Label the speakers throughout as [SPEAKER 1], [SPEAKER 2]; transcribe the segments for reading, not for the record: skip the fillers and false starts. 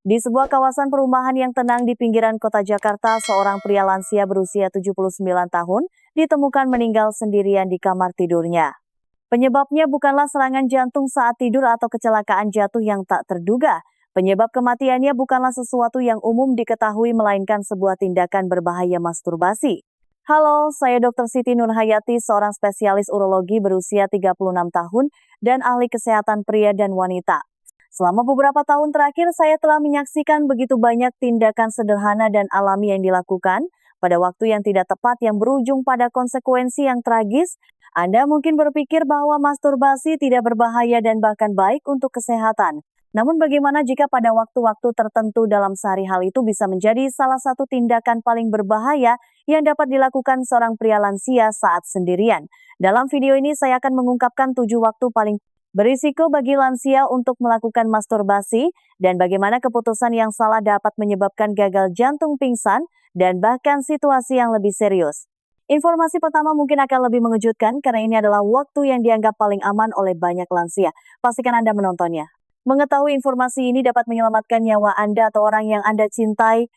[SPEAKER 1] Di sebuah kawasan perumahan yang tenang di pinggiran kota Jakarta, seorang pria lansia berusia 79 tahun ditemukan meninggal sendirian di kamar tidurnya. Penyebabnya bukanlah serangan jantung saat tidur atau kecelakaan jatuh yang tak terduga. Penyebab kematiannya bukanlah sesuatu yang umum diketahui, melainkan sebuah tindakan berbahaya, masturbasi. Halo, saya Dr. Siti Nurhayati, seorang spesialis urologi berusia 36 tahun dan ahli kesehatan pria dan wanita. Selama beberapa tahun terakhir, saya telah menyaksikan begitu banyak tindakan sederhana dan alami yang dilakukan pada waktu yang tidak tepat yang berujung pada konsekuensi yang tragis. Anda mungkin berpikir bahwa masturbasi tidak berbahaya dan bahkan baik untuk kesehatan. Namun bagaimana jika pada waktu-waktu tertentu dalam sehari hal itu bisa menjadi salah satu tindakan paling berbahaya yang dapat dilakukan seorang pria lansia saat sendirian? Dalam video ini saya akan mengungkapkan 7 waktu paling berisiko bagi lansia untuk melakukan masturbasi dan bagaimana keputusan yang salah dapat menyebabkan gagal jantung, pingsan, dan bahkan situasi yang lebih serius. Informasi pertama mungkin akan lebih mengejutkan karena ini adalah waktu yang dianggap paling aman oleh banyak lansia. Pastikan Anda menontonnya. Mengetahui informasi ini dapat menyelamatkan nyawa Anda atau orang yang Anda cintai.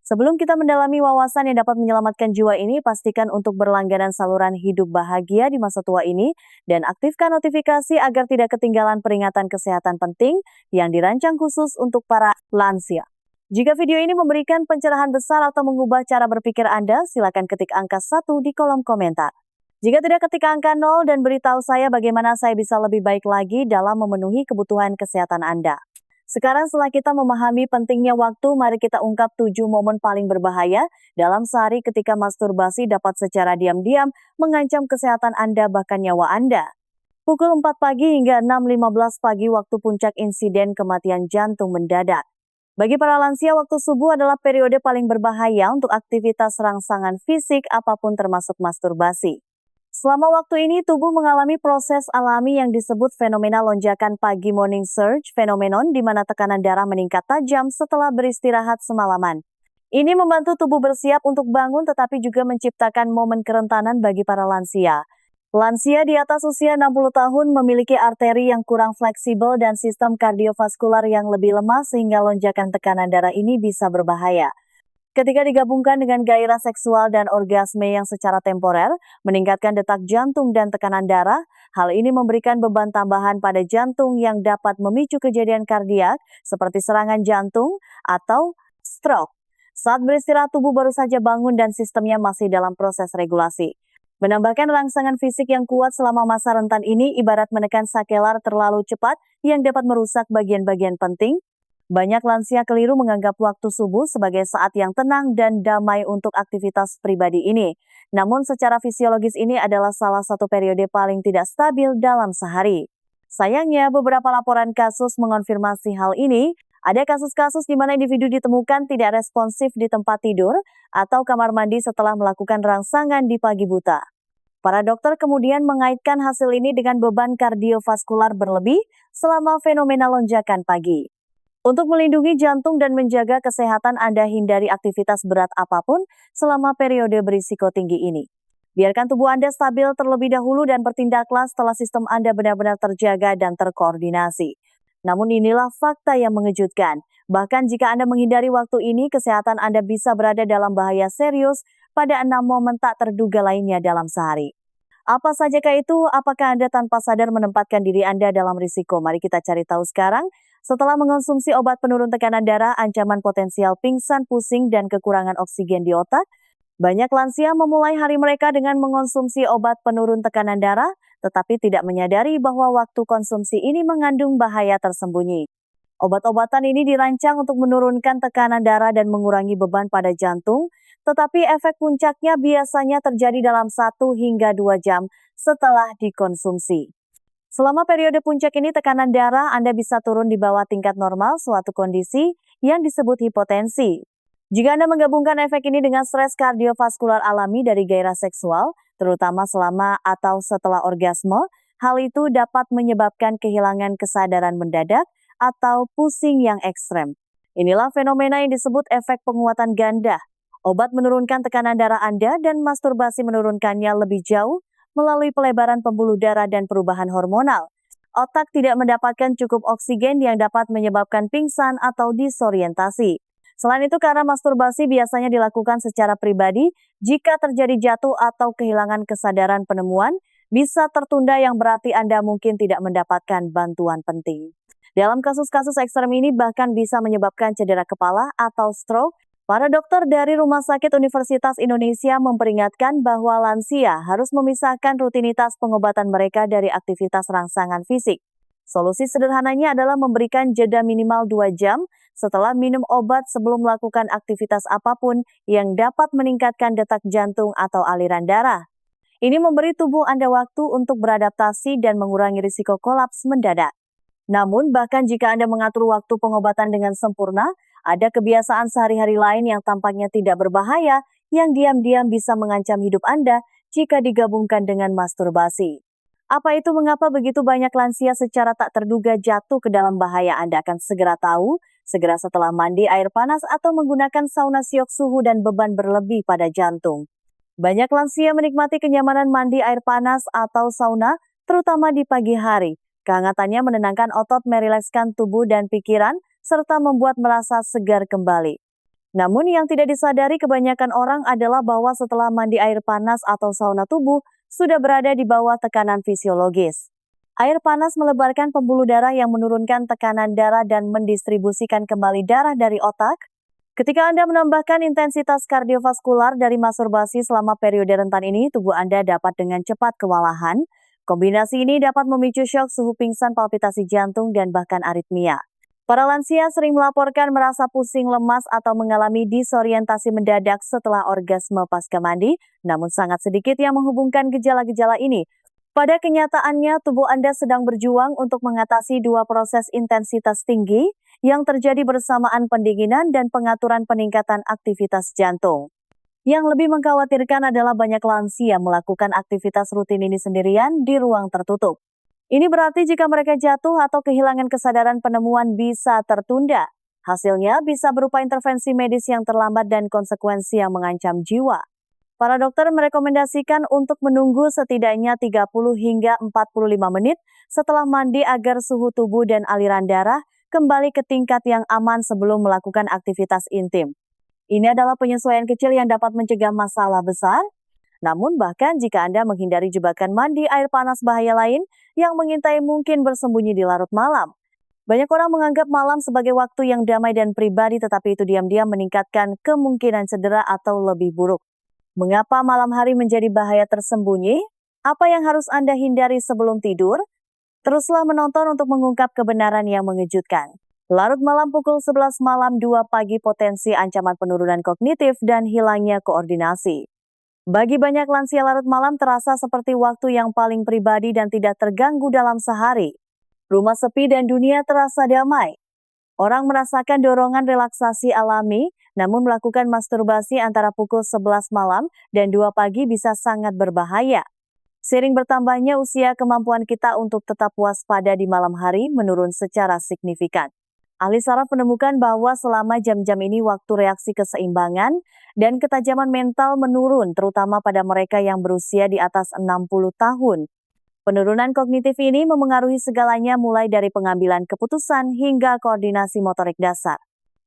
[SPEAKER 1] Sebelum kita mendalami wawasan yang dapat menyelamatkan jiwa ini, pastikan untuk berlangganan saluran hidup bahagia di masa tua ini dan aktifkan notifikasi agar tidak ketinggalan peringatan kesehatan penting yang dirancang khusus untuk para lansia. Jika video ini memberikan pencerahan besar atau mengubah cara berpikir Anda, silakan ketik angka 1 di kolom komentar. Jika tidak, ketik angka 0 dan beritahu saya bagaimana saya bisa lebih baik lagi dalam memenuhi kebutuhan kesehatan Anda. Sekarang setelah kita memahami pentingnya waktu, mari kita ungkap 7 momen paling berbahaya dalam sehari ketika masturbasi dapat secara diam-diam mengancam kesehatan Anda bahkan nyawa Anda. Pukul 4 pagi hingga 6.15 pagi waktu puncak insiden kematian jantung mendadak. Bagi para lansia, waktu subuh adalah periode paling berbahaya untuk aktivitas rangsangan fisik apapun termasuk masturbasi. Selama waktu ini, tubuh mengalami proses alami yang disebut fenomena lonjakan pagi morning surge phenomenon, di mana tekanan darah meningkat tajam setelah beristirahat semalaman. Ini membantu tubuh bersiap untuk bangun tetapi juga menciptakan momen kerentanan bagi para lansia. Lansia di atas usia 60 tahun memiliki arteri yang kurang fleksibel dan sistem kardiovaskular yang lebih lemah sehingga lonjakan tekanan darah ini bisa berbahaya. Ketika digabungkan dengan gairah seksual dan orgasme yang secara temporer meningkatkan detak jantung dan tekanan darah, hal ini memberikan beban tambahan pada jantung yang dapat memicu kejadian kardiak seperti serangan jantung atau stroke. Saat beristirahat, tubuh baru saja bangun dan sistemnya masih dalam proses regulasi. Menambahkan rangsangan fisik yang kuat selama masa rentan ini ibarat menekan sakelar terlalu cepat yang dapat merusak bagian-bagian penting. Banyak lansia keliru menganggap waktu subuh sebagai saat yang tenang dan damai untuk aktivitas pribadi ini. Namun secara fisiologis ini adalah salah satu periode paling tidak stabil dalam sehari. Sayangnya beberapa laporan kasus mengonfirmasi hal ini. Ada kasus-kasus di mana individu ditemukan tidak responsif di tempat tidur atau kamar mandi setelah melakukan rangsangan di pagi buta. Para dokter kemudian mengaitkan hasil ini dengan beban kardiovaskular berlebih selama fenomena lonjakan pagi. Untuk melindungi jantung dan menjaga kesehatan Anda, hindari aktivitas berat apapun selama periode berisiko tinggi ini. Biarkan tubuh Anda stabil terlebih dahulu dan bertindaklah setelah sistem Anda benar-benar terjaga dan terkoordinasi. Namun inilah fakta yang mengejutkan. Bahkan jika Anda menghindari waktu ini, kesehatan Anda bisa berada dalam bahaya serius pada 6 momen tak terduga lainnya dalam sehari. Apa sajakah itu? Apakah Anda tanpa sadar menempatkan diri Anda dalam risiko? Mari kita cari tahu sekarang. Setelah mengonsumsi obat penurun tekanan darah, ancaman potensial pingsan, pusing, dan kekurangan oksigen di otak, banyak lansia memulai hari mereka dengan mengonsumsi obat penurun tekanan darah, tetapi tidak menyadari bahwa waktu konsumsi ini mengandung bahaya tersembunyi. Obat-obatan ini dirancang untuk menurunkan tekanan darah dan mengurangi beban pada jantung, tetapi efek puncaknya biasanya terjadi dalam 1 hingga 2 jam setelah dikonsumsi. Selama periode puncak ini, tekanan darah Anda bisa turun di bawah tingkat normal, suatu kondisi yang disebut hipotensi. Jika Anda menggabungkan efek ini dengan stres kardiovaskular alami dari gairah seksual, terutama selama atau setelah orgasme, hal itu dapat menyebabkan kehilangan kesadaran mendadak atau pusing yang ekstrem. Inilah fenomena yang disebut efek penguatan ganda. Obat menurunkan tekanan darah Anda dan masturbasi menurunkannya lebih jauh melalui pelebaran pembuluh darah dan perubahan hormonal. otak tidak mendapatkan cukup oksigen yang dapat menyebabkan pingsan atau disorientasi. Selain itu, karena masturbasi biasanya dilakukan secara pribadi, jika terjadi jatuh atau kehilangan kesadaran penemuan, bisa tertunda yang berarti Anda mungkin tidak mendapatkan bantuan penting. Dalam kasus-kasus ekstrem ini bahkan bisa menyebabkan cedera kepala atau stroke. Para dokter dari Rumah Sakit Universitas Indonesia memperingatkan bahwa lansia harus memisahkan rutinitas pengobatan mereka dari aktivitas rangsangan fisik. Solusi sederhananya adalah memberikan jeda minimal 2 jam setelah minum obat sebelum melakukan aktivitas apapun yang dapat meningkatkan detak jantung atau aliran darah. Ini memberi tubuh Anda waktu untuk beradaptasi dan mengurangi risiko kolaps mendadak. Namun, bahkan jika Anda mengatur waktu pengobatan dengan sempurna, ada kebiasaan sehari-hari lain yang tampaknya tidak berbahaya, yang diam-diam bisa mengancam hidup Anda jika digabungkan dengan masturbasi. Apa itu mengapa begitu banyak lansia secara tak terduga jatuh ke dalam bahaya? Anda akan segera tahu, segera setelah mandi air panas atau menggunakan sauna siok suhu dan beban berlebih pada jantung. Banyak lansia menikmati kenyamanan mandi air panas atau sauna, terutama di pagi hari. Kehangatannya menenangkan otot, merilekskan tubuh dan pikiran, serta membuat merasa segar kembali. Namun yang tidak disadari kebanyakan orang adalah bahwa setelah mandi air panas atau sauna tubuh sudah berada di bawah tekanan fisiologis. Air panas melebarkan pembuluh darah yang menurunkan tekanan darah dan mendistribusikan kembali darah dari otak. Ketika Anda menambahkan intensitas kardiovaskular dari masturbasi selama periode rentan ini, tubuh Anda dapat dengan cepat kewalahan. Kombinasi ini dapat memicu syok, suhu pingsan, palpitasi jantung, dan bahkan aritmia. Para lansia sering melaporkan merasa pusing, lemas, atau mengalami disorientasi mendadak setelah orgasme pasca mandi, namun sangat sedikit yang menghubungkan gejala-gejala ini. Pada kenyataannya, tubuh Anda sedang berjuang untuk mengatasi dua proses intensitas tinggi yang terjadi bersamaan, pendinginan dan pengaturan peningkatan aktivitas jantung. Yang lebih mengkhawatirkan adalah banyak lansia melakukan aktivitas rutin ini sendirian di ruang tertutup. Ini berarti jika mereka jatuh atau kehilangan kesadaran, penemuan bisa tertunda. Hasilnya bisa berupa intervensi medis yang terlambat dan konsekuensi yang mengancam jiwa. Para dokter merekomendasikan untuk menunggu setidaknya 30 hingga 45 menit setelah mandi agar suhu tubuh dan aliran darah kembali ke tingkat yang aman sebelum melakukan aktivitas intim. Ini adalah penyesuaian kecil yang dapat mencegah masalah besar. Namun bahkan jika Anda menghindari jebakan mandi air panas, bahaya lain yang mengintai mungkin bersembunyi di larut malam. Banyak orang menganggap malam sebagai waktu yang damai dan pribadi, tetapi itu diam-diam meningkatkan kemungkinan cedera atau lebih buruk. Mengapa malam hari menjadi bahaya tersembunyi? Apa yang harus Anda hindari sebelum tidur? Teruslah menonton untuk mengungkap kebenaran yang mengejutkan. Larut malam pukul 11 malam 2 pagi, potensi ancaman penurunan kognitif dan hilangnya koordinasi. Bagi banyak lansia, larut malam terasa seperti waktu yang paling pribadi dan tidak terganggu dalam sehari. Rumah sepi dan dunia terasa damai. Orang merasakan dorongan relaksasi alami, namun melakukan masturbasi antara pukul 11 malam dan 2 pagi bisa sangat berbahaya. Seiring bertambahnya usia, kemampuan kita untuk tetap waspada di malam hari menurun secara signifikan. Ahli saraf menemukan bahwa selama jam-jam ini waktu reaksi keseimbangan dan ketajaman mental menurun, terutama pada mereka yang berusia di atas 60 tahun. Penurunan kognitif ini memengaruhi segalanya, mulai dari pengambilan keputusan hingga koordinasi motorik dasar.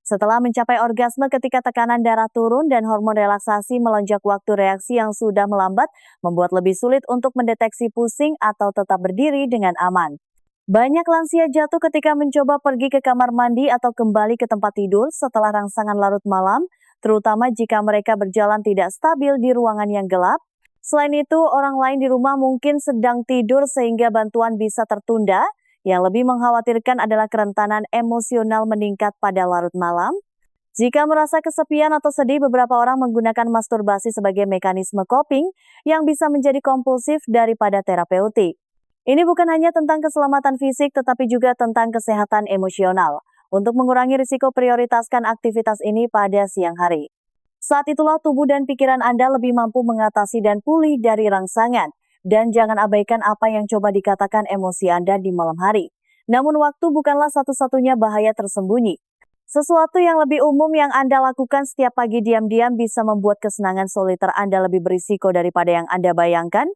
[SPEAKER 1] Setelah mencapai orgasme, ketika tekanan darah turun dan hormon relaksasi melonjak, waktu reaksi yang sudah melambat membuat lebih sulit untuk mendeteksi pusing atau tetap berdiri dengan aman. Banyak lansia jatuh ketika mencoba pergi ke kamar mandi atau kembali ke tempat tidur setelah rangsangan larut malam, terutama jika mereka berjalan tidak stabil di ruangan yang gelap. Selain itu, orang lain di rumah mungkin sedang tidur sehingga bantuan bisa tertunda. Yang lebih mengkhawatirkan adalah kerentanan emosional meningkat pada larut malam. Jika merasa kesepian atau sedih, beberapa orang menggunakan masturbasi sebagai mekanisme coping yang bisa menjadi kompulsif daripada terapeutik. Ini bukan hanya tentang keselamatan fisik, tetapi juga tentang kesehatan emosional. Untuk mengurangi risiko, prioritaskan aktivitas ini pada siang hari. Saat itulah tubuh dan pikiran Anda lebih mampu mengatasi dan pulih dari rangsangan. Dan jangan abaikan apa yang coba dikatakan emosi Anda di malam hari. Namun waktu bukanlah satu-satunya bahaya tersembunyi. Sesuatu yang lebih umum yang Anda lakukan setiap pagi diam-diam bisa membuat kesenangan soliter Anda lebih berisiko daripada yang Anda bayangkan.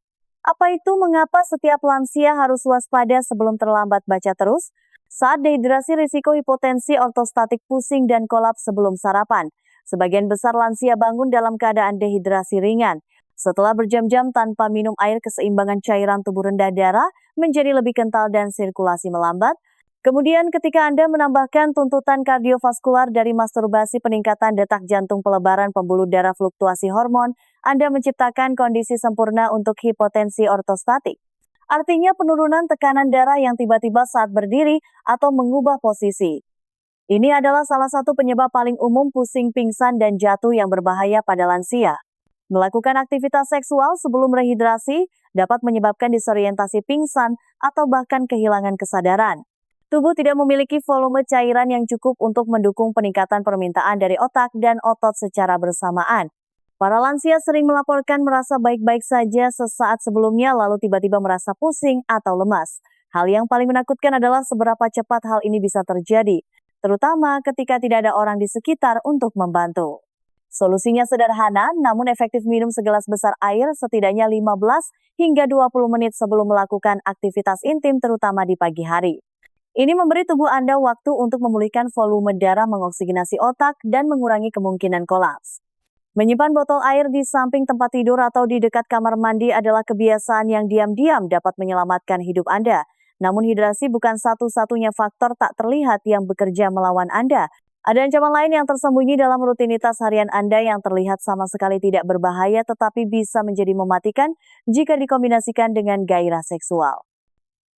[SPEAKER 1] Apa itu mengapa setiap lansia harus waspada sebelum terlambat? Baca terus. Saat dehidrasi, risiko hipotensi, ortostatik, pusing, dan kolaps sebelum sarapan. Sebagian besar lansia bangun dalam keadaan dehidrasi ringan. Setelah berjam-jam tanpa minum air, keseimbangan cairan tubuh rendah darah menjadi lebih kental dan sirkulasi melambat. Kemudian ketika Anda menambahkan tuntutan kardiovaskular dari masturbasi, peningkatan detak jantung, pelebaran pembuluh darah, fluktuasi hormon, Anda menciptakan kondisi sempurna untuk hipotensi ortostatik. Artinya penurunan tekanan darah yang tiba-tiba saat berdiri atau mengubah posisi. Ini adalah salah satu penyebab paling umum pusing, pingsan, dan jatuh yang berbahaya pada lansia. Melakukan aktivitas seksual sebelum rehidrasi dapat menyebabkan disorientasi, pingsan, atau bahkan kehilangan kesadaran. Tubuh tidak memiliki volume cairan yang cukup untuk mendukung peningkatan permintaan dari otak dan otot secara bersamaan. Para lansia sering melaporkan merasa baik-baik saja sesaat sebelumnya lalu tiba-tiba merasa pusing atau lemas. Hal yang paling menakutkan adalah seberapa cepat hal ini bisa terjadi, terutama ketika tidak ada orang di sekitar untuk membantu. Solusinya sederhana, namun efektif: minum segelas besar air setidaknya 15 hingga 20 menit sebelum melakukan aktivitas intim, terutama di pagi hari. Ini memberi tubuh Anda waktu untuk memulihkan volume darah, mengoksigenasi otak, dan mengurangi kemungkinan kolaps. Menyimpan botol air di samping tempat tidur atau di dekat kamar mandi adalah kebiasaan yang diam-diam dapat menyelamatkan hidup Anda. Namun hidrasi bukan satu-satunya faktor tak terlihat yang bekerja melawan Anda. Ada ancaman lain yang tersembunyi dalam rutinitas harian Anda yang terlihat sama sekali tidak berbahaya tetapi bisa menjadi mematikan jika dikombinasikan dengan gairah seksual.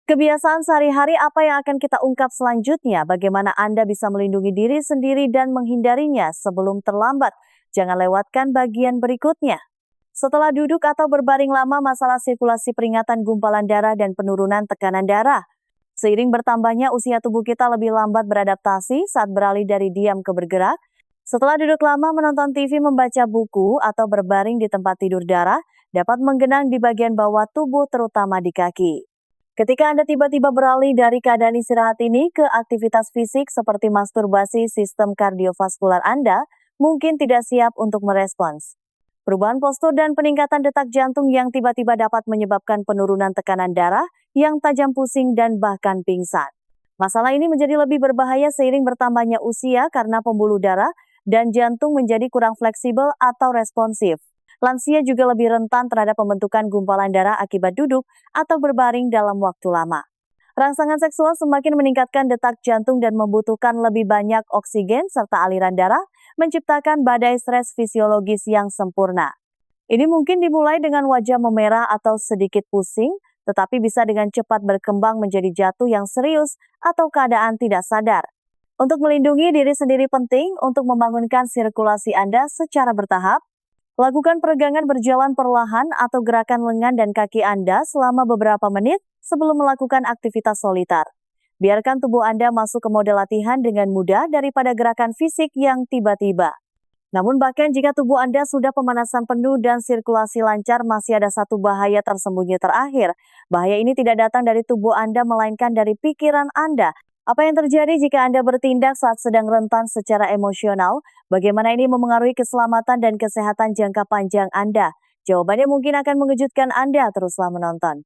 [SPEAKER 1] Kebiasaan sehari-hari apa yang akan kita ungkap selanjutnya? Bagaimana Anda bisa melindungi diri sendiri dan menghindarinya sebelum terlambat? Jangan lewatkan bagian berikutnya. Setelah duduk atau berbaring lama, masalah sirkulasi, peringatan gumpalan darah, dan penurunan tekanan darah. Seiring bertambahnya usia tubuh kita lebih lambat beradaptasi saat beralih dari diam ke bergerak. Setelah duduk lama, menonton TV, membaca buku, atau berbaring di tempat tidur, darah dapat menggenang di bagian bawah tubuh, terutama di kaki. Ketika Anda tiba-tiba beralih dari keadaan istirahat ini ke aktivitas fisik seperti masturbasi, sistem kardiovaskular Anda mungkin tidak siap untuk merespons. Perubahan postur dan peningkatan detak jantung yang tiba-tiba dapat menyebabkan penurunan tekanan darah yang tajam, pusing, dan bahkan pingsan. Masalah ini menjadi lebih berbahaya seiring bertambahnya usia karena pembuluh darah dan jantung menjadi kurang fleksibel atau responsif. Lansia juga lebih rentan terhadap pembentukan gumpalan darah akibat duduk atau berbaring dalam waktu lama. Rangsangan seksual semakin meningkatkan detak jantung dan membutuhkan lebih banyak oksigen serta aliran darah, menciptakan badai stres fisiologis yang sempurna. Ini mungkin dimulai dengan wajah memerah atau sedikit pusing, tetapi bisa dengan cepat berkembang menjadi jatuh yang serius atau keadaan tidak sadar. Untuk melindungi diri sendiri penting untuk membangunkan sirkulasi Anda secara bertahap. Lakukan peregangan berjalan perlahan atau gerakan lengan dan kaki Anda selama beberapa menit sebelum melakukan aktivitas soliter. Biarkan tubuh Anda masuk ke mode latihan dengan mudah daripada gerakan fisik yang tiba-tiba. Namun bahkan jika tubuh Anda sudah pemanasan penuh dan sirkulasi lancar, masih ada satu bahaya tersembunyi terakhir. Bahaya ini tidak datang dari tubuh Anda, melainkan dari pikiran Anda. Apa yang terjadi jika Anda bertindak saat sedang rentan secara emosional? Bagaimana ini memengaruhi keselamatan dan kesehatan jangka panjang Anda? Jawabannya mungkin akan mengejutkan Anda, teruslah menonton.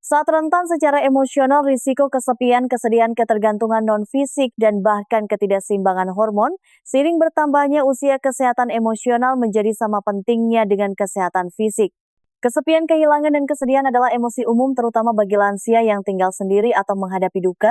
[SPEAKER 1] Saat rentan secara emosional, risiko kesepian, kesedihan, ketergantungan non-fisik, dan bahkan ketidakseimbangan hormon, seiring bertambahnya usia, kesehatan emosional menjadi sama pentingnya dengan kesehatan fisik. Kesepian, kehilangan, dan kesedihan adalah emosi umum terutama bagi lansia yang tinggal sendiri atau menghadapi duka.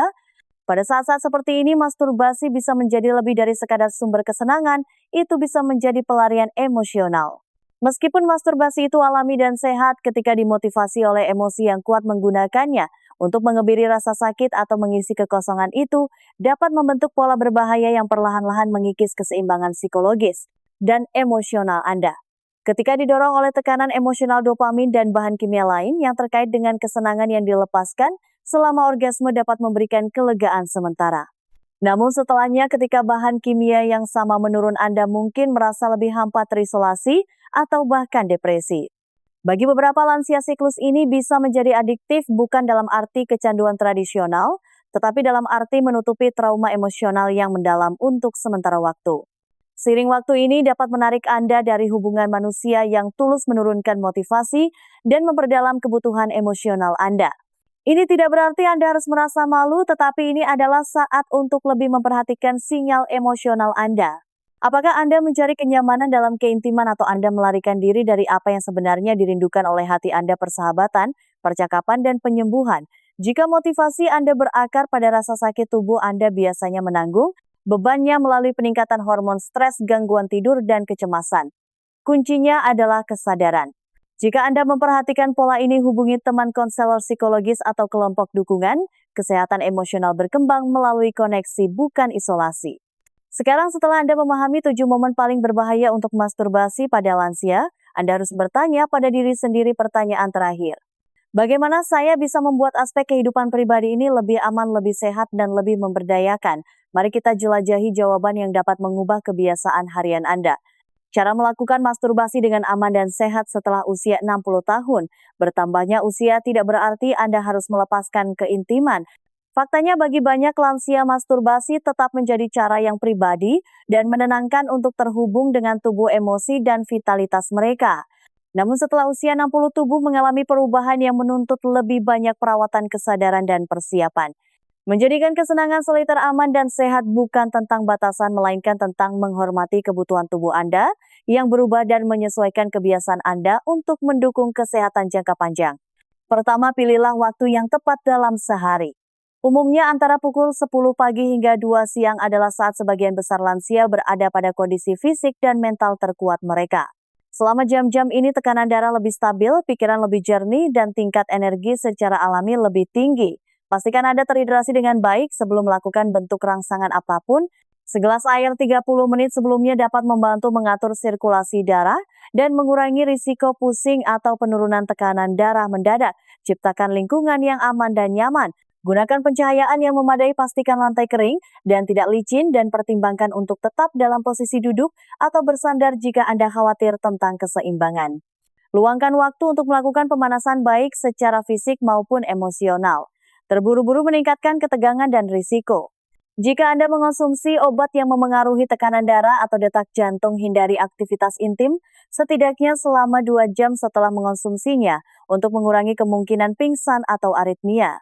[SPEAKER 1] Pada saat-saat seperti ini, masturbasi bisa menjadi lebih dari sekadar sumber kesenangan, itu bisa menjadi pelarian emosional. Meskipun masturbasi itu alami dan sehat, ketika dimotivasi oleh emosi yang kuat, menggunakannya untuk mengebiri rasa sakit atau mengisi kekosongan, itu dapat membentuk pola berbahaya yang perlahan-lahan mengikis keseimbangan psikologis dan emosional Anda. Ketika didorong oleh tekanan emosional, dopamin dan bahan kimia lain yang terkait dengan kesenangan yang dilepaskan selama orgasme dapat memberikan kelegaan sementara. Namun setelahnya, ketika bahan kimia yang sama menurun, Anda mungkin merasa lebih hampa, terisolasi, atau bahkan depresi. Bagi beberapa lansia, siklus ini bisa menjadi adiktif bukan dalam arti kecanduan tradisional, tetapi dalam arti menutupi trauma emosional yang mendalam untuk sementara waktu. Seiring waktu ini dapat menarik Anda dari hubungan manusia yang tulus menurunkan motivasi dan memperdalam kebutuhan emosional Anda. Ini tidak berarti Anda harus merasa malu, tetapi ini adalah saat untuk lebih memperhatikan sinyal emosional Anda. Apakah Anda mencari kenyamanan dalam keintiman atau Anda melarikan diri dari apa yang sebenarnya dirindukan oleh hati Anda, persahabatan, percakapan, dan penyembuhan? Jika motivasi Anda berakar pada rasa sakit, tubuh Anda biasanya menanggung bebannya melalui peningkatan hormon stres, gangguan tidur, dan kecemasan. Kuncinya adalah kesadaran. Jika Anda memperhatikan pola ini, hubungi teman konselor psikologis atau kelompok dukungan. Kesehatan emosional berkembang melalui koneksi, bukan isolasi. Sekarang setelah Anda memahami 7 momen paling berbahaya untuk masturbasi pada lansia, Anda harus bertanya pada diri sendiri pertanyaan terakhir. Bagaimana saya bisa membuat aspek kehidupan pribadi ini lebih aman, lebih sehat, dan lebih memberdayakan? Mari kita jelajahi jawaban yang dapat mengubah kebiasaan harian Anda. Cara melakukan masturbasi dengan aman dan sehat setelah usia 60 tahun. Bertambahnya usia tidak berarti Anda harus melepaskan keintiman. Faktanya bagi banyak lansia, masturbasi tetap menjadi cara yang pribadi dan menenangkan untuk terhubung dengan tubuh, emosi, dan vitalitas mereka. Namun setelah usia 60, tubuh mengalami perubahan yang menuntut lebih banyak perawatan, kesadaran, dan persiapan. Menjadikan kesenangan seliter aman dan sehat bukan tentang batasan, melainkan tentang menghormati kebutuhan tubuh Anda yang berubah dan menyesuaikan kebiasaan Anda untuk mendukung kesehatan jangka panjang. Pertama, pilihlah waktu yang tepat dalam sehari. Umumnya antara pukul 10 pagi hingga 2 siang adalah saat sebagian besar lansia berada pada kondisi fisik dan mental terkuat mereka. Selama jam-jam ini tekanan darah lebih stabil, pikiran lebih jernih, dan tingkat energi secara alami lebih tinggi. Pastikan Anda terhidrasi dengan baik sebelum melakukan bentuk rangsangan apapun. Segelas air 30 menit sebelumnya dapat membantu mengatur sirkulasi darah dan mengurangi risiko pusing atau penurunan tekanan darah mendadak. Ciptakan lingkungan yang aman dan nyaman. Gunakan pencahayaan yang memadai, pastikan lantai kering dan tidak licin, dan pertimbangkan untuk tetap dalam posisi duduk atau bersandar jika Anda khawatir tentang keseimbangan. Luangkan waktu untuk melakukan pemanasan baik secara fisik maupun emosional. Terburu-buru meningkatkan ketegangan dan risiko. Jika Anda mengonsumsi obat yang memengaruhi tekanan darah atau detak jantung, hindari aktivitas intim setidaknya selama 2 jam setelah mengonsumsinya untuk mengurangi kemungkinan pingsan atau aritmia.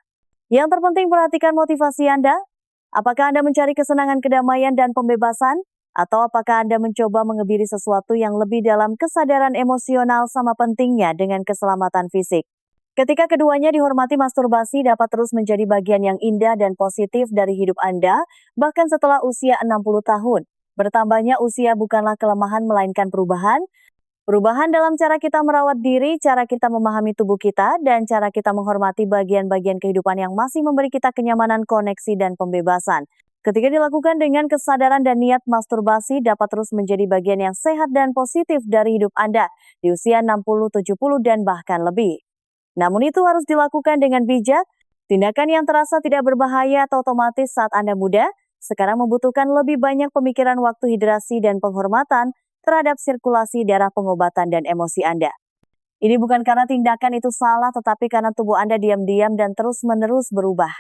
[SPEAKER 1] Yang terpenting, perhatikan motivasi Anda. Apakah Anda mencari kesenangan, kedamaian, dan pembebasan? Atau apakah Anda mencoba mengebiri sesuatu yang lebih dalam, kesadaran emosional sama pentingnya dengan keselamatan fisik? Ketika keduanya dihormati, masturbasi dapat terus menjadi bagian yang indah dan positif dari hidup Anda, bahkan setelah usia 60 tahun. Bertambahnya usia bukanlah kelemahan, melainkan perubahan. Perubahan dalam cara kita merawat diri, cara kita memahami tubuh kita, dan cara kita menghormati bagian-bagian kehidupan yang masih memberi kita kenyamanan, koneksi, dan pembebasan. Ketika dilakukan dengan kesadaran dan niat, masturbasi dapat terus menjadi bagian yang sehat dan positif dari hidup Anda di usia 60, 70, dan bahkan lebih. Namun itu harus dilakukan dengan bijak. Tindakan yang terasa tidak berbahaya atau otomatis saat Anda muda, sekarang membutuhkan lebih banyak pemikiran, waktu, hidrasi, dan penghormatan terhadap sirkulasi darah, pengobatan, dan emosi Anda. Ini bukan karena tindakan itu salah, tetapi karena tubuh Anda diam-diam dan terus-menerus berubah.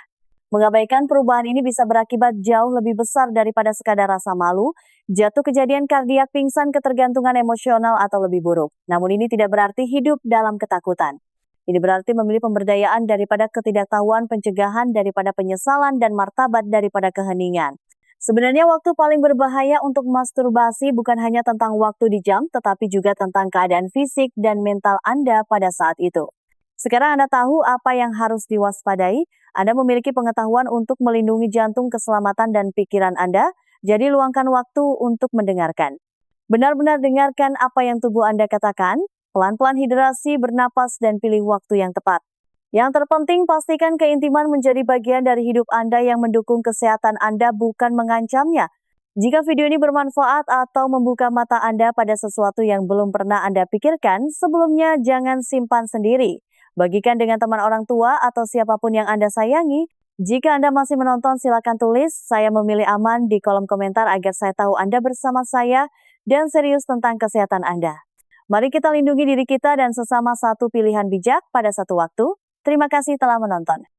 [SPEAKER 1] Mengabaikan perubahan ini bisa berakibat jauh lebih besar daripada sekadar rasa malu, jatuh, kejadian kardiak, pingsan, ketergantungan emosional, atau lebih buruk. Namun ini tidak berarti hidup dalam ketakutan. Ini berarti memilih pemberdayaan daripada ketidaktahuan, pencegahan daripada penyesalan, dan martabat daripada keheningan. Sebenarnya waktu paling berbahaya untuk masturbasi bukan hanya tentang waktu di jam, tetapi juga tentang keadaan fisik dan mental Anda pada saat itu. Sekarang Anda tahu apa yang harus diwaspadai. Anda memiliki pengetahuan untuk melindungi jantung, keselamatan, dan pikiran Anda, jadi luangkan waktu untuk mendengarkan. Benar-benar dengarkan apa yang tubuh Anda katakan, pelan-pelan hidrasi, bernapas, dan pilih waktu yang tepat. Yang terpenting, pastikan keintiman menjadi bagian dari hidup Anda yang mendukung kesehatan Anda, bukan mengancamnya. Jika video ini bermanfaat atau membuka mata Anda pada sesuatu yang belum pernah Anda pikirkan sebelumnya, jangan simpan sendiri. Bagikan dengan teman, orang tua, atau siapapun yang Anda sayangi. Jika Anda masih menonton, silakan tulis "Saya memilih aman" di kolom komentar agar saya tahu Anda bersama saya dan serius tentang kesehatan Anda. Mari kita lindungi diri kita dan sesama, satu pilihan bijak pada satu waktu. Terima kasih telah menonton.